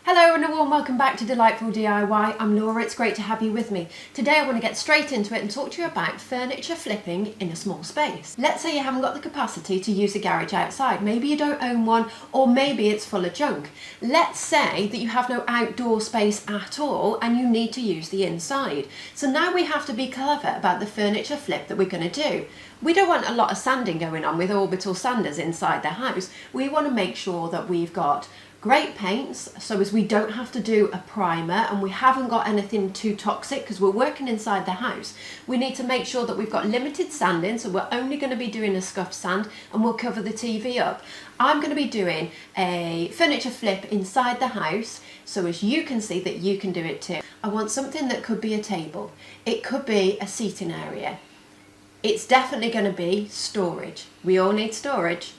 Hello and a warm welcome back to Delightful DIY. I'm Laura, it's great to have you with me. Today I want to get straight into it and talk to you about furniture flipping in a small space. Let's say you haven't got the capacity to use a garage outside. Maybe you don't own one, or maybe it's full of junk. Let's say that you have no outdoor space at all and you need to use the inside. So now we have to be clever about the furniture flip that we're going to do. We don't want a lot of sanding going on with orbital sanders inside the house. We want to make sure that we've got great paints, so as we don't have to do a primer and we haven't got anything too toxic because we're working inside the house. We need to make sure that we've got limited sanding, so we're only going to be doing a scuff sand and we'll cover the TV up. I'm going to be doing a furniture flip inside the house so as you can see that you can do it too. I want something that could be a table. It could be a seating area. It's definitely going to be storage. We all need storage.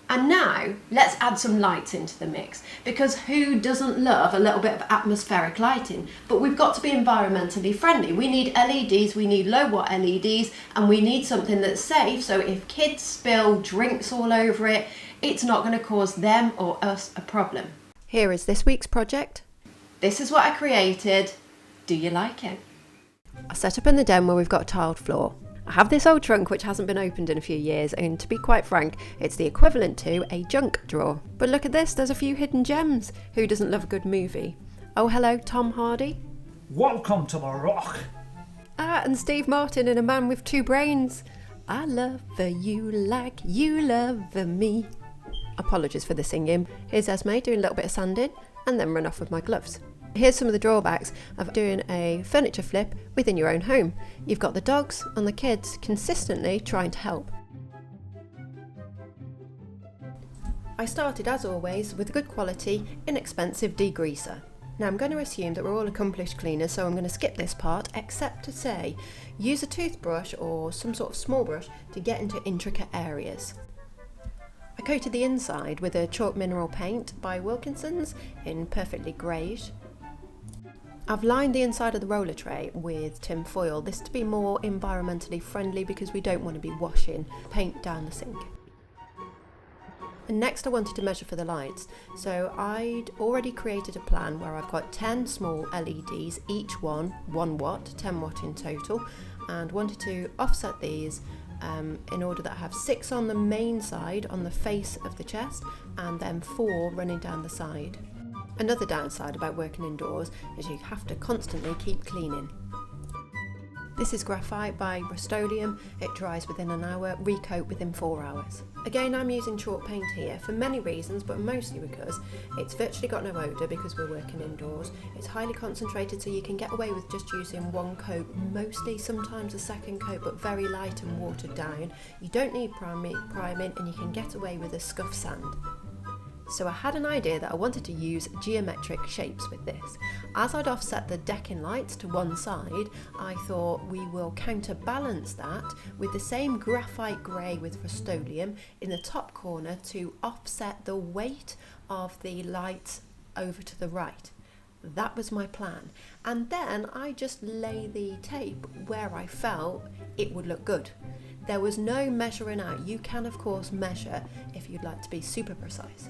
And now let's add some lights into the mix, because who doesn't love a little bit of atmospheric lighting? But we've got to be environmentally friendly. We need LEDs, we need low watt LEDs, and we need something that's safe, so if kids spill drinks all over it, it's not going to cause them or us a problem. Here is this week's project. This is what I created. Do you like it? I set up in the den where we've got a tiled floor. I have this old trunk which hasn't been opened in a few years, and to be quite frank, it's the equivalent to a junk drawer. But look at this, there's a few hidden gems. Who doesn't love a good movie? Oh hello, Tom Hardy. Welcome to the rock. And Steve Martin in A Man with Two Brains. I love you like you love me. Apologies for the singing. Here's Esme doing a little bit of sanding and then run off with my gloves. Here's some of the drawbacks of doing a furniture flip within your own home. You've got the dogs and the kids consistently trying to help. I started, as always, with a good quality, inexpensive degreaser. Now I'm going to assume that we're all accomplished cleaners, so I'm going to skip this part, except to say, use a toothbrush or some sort of small brush to get into intricate areas. I coated the inside with a chalk mineral paint by Wilkinson's in Perfectly Greige. I've lined the inside of the roller tray with tin foil, this to be more environmentally friendly because we don't want to be washing paint down the sink. And next I wanted to measure for the lights, so I'd already created a plan where I've got 10 small LEDs, each one 1 watt, 10 watt in total, and wanted to offset these in order that I have 6 on the main side on the face of the chest and then 4 running down the side. Another downside about working indoors is you have to constantly keep cleaning. This is graphite by Rust Oleum. It dries within an hour, recoat within 4 hours. Again, I'm using chalk paint here for many reasons, but mostly because it's virtually got no odour because we're working indoors. It's highly concentrated, so you can get away with just using 1 coat, mostly sometimes a 2nd coat, but very light and watered down. You don't need priming, and you can get away with a scuff sand. So I had an idea that I wanted to use geometric shapes with this. As I'd offset the decking lights to one side, I thought we will counterbalance that with the same graphite grey with Rust Oleum in the top corner to offset the weight of the lights over to the right. That was my plan. And then I just lay the tape where I felt it would look good. There was no measuring out. You can of course measure if you'd like to be super precise.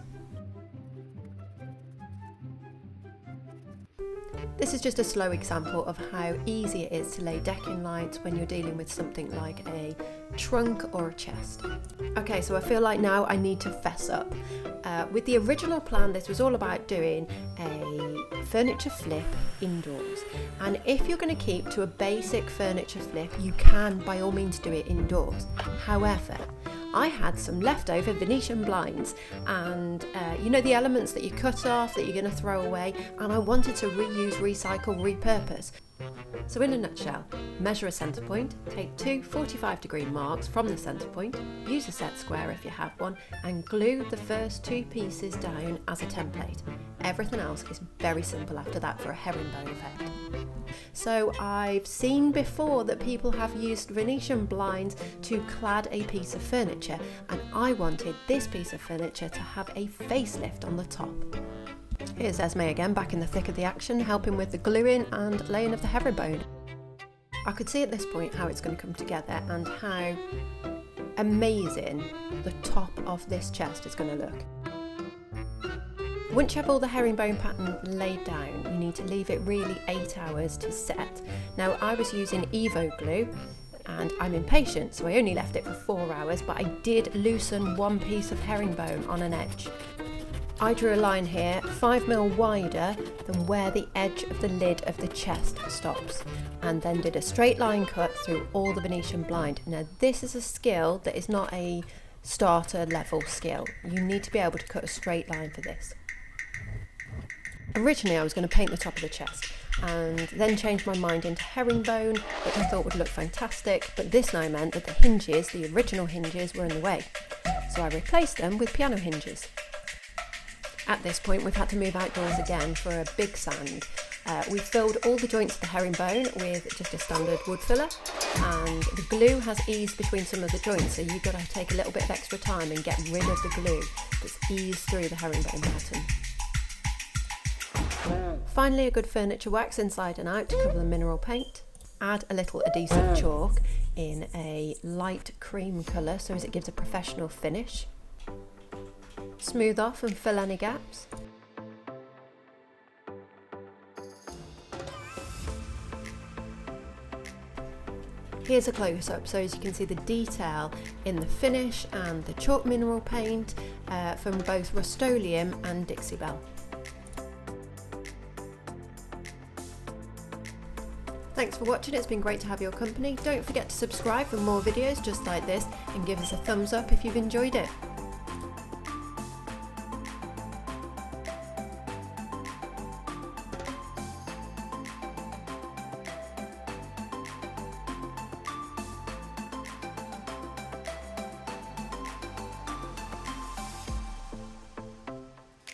This is just a slow example of how easy it is to lay decking lights when you're dealing with something like a trunk or a chest. Okay, so I feel like now I need to fess up. With the original plan, this was all about doing a furniture flip indoors. And if you're going to keep to a basic furniture flip, you can by all means do it indoors. However, I had some leftover Venetian blinds and you know the elements that you cut off that you're going to throw away, and I wanted to reuse, recycle, repurpose. So in a nutshell, measure a centre point, take 2 45-degree marks from the centre point, use a set square if you have one, and glue the first 2 pieces down as a template. Everything else is very simple after that for a herringbone effect. So I've seen before that people have used Venetian blinds to clad a piece of furniture, and I wanted this piece of furniture to have a facelift on the top. Here's Esme again, back in the thick of the action, helping with the gluing and laying of the herringbone. I could see at this point how it's going to come together and how amazing the top of this chest is going to look. Once you have all the herringbone pattern laid down, you need to leave it really 8 hours to set. Now I was using Evo glue and I'm impatient, so I only left it for 4 hours, but I did loosen one piece of herringbone on an edge. I drew a line here 5mm wider than where the edge of the lid of the chest stops, and then did a straight line cut through all the Venetian blind. Now this is a skill that is not a starter level skill. You need to be able to cut a straight line for this. Originally I was going to paint the top of the chest and then changed my mind into herringbone, which I thought would look fantastic, but this now meant that the hinges, the original hinges, were in the way. So I replaced them with piano hinges. At this point we've had to move outdoors again for a big sand. We filled all the joints of the herringbone with just a standard wood filler, and the glue has eased between some of the joints, so you've got to take a little bit of extra time and get rid of the glue that's eased through the herringbone pattern. Finally, a good furniture wax inside and out to cover the mineral paint. Add a little adhesive chalk in a light cream colour so as it gives a professional finish. Smooth off and fill any gaps. Here's a close-up so as you can see the detail in the finish and the chalk mineral paint from both Rust Oleum and Dixie. Thanks for watching, it's been great to have your company. Don't forget to subscribe for more videos just like this and give us a thumbs up if you've enjoyed it.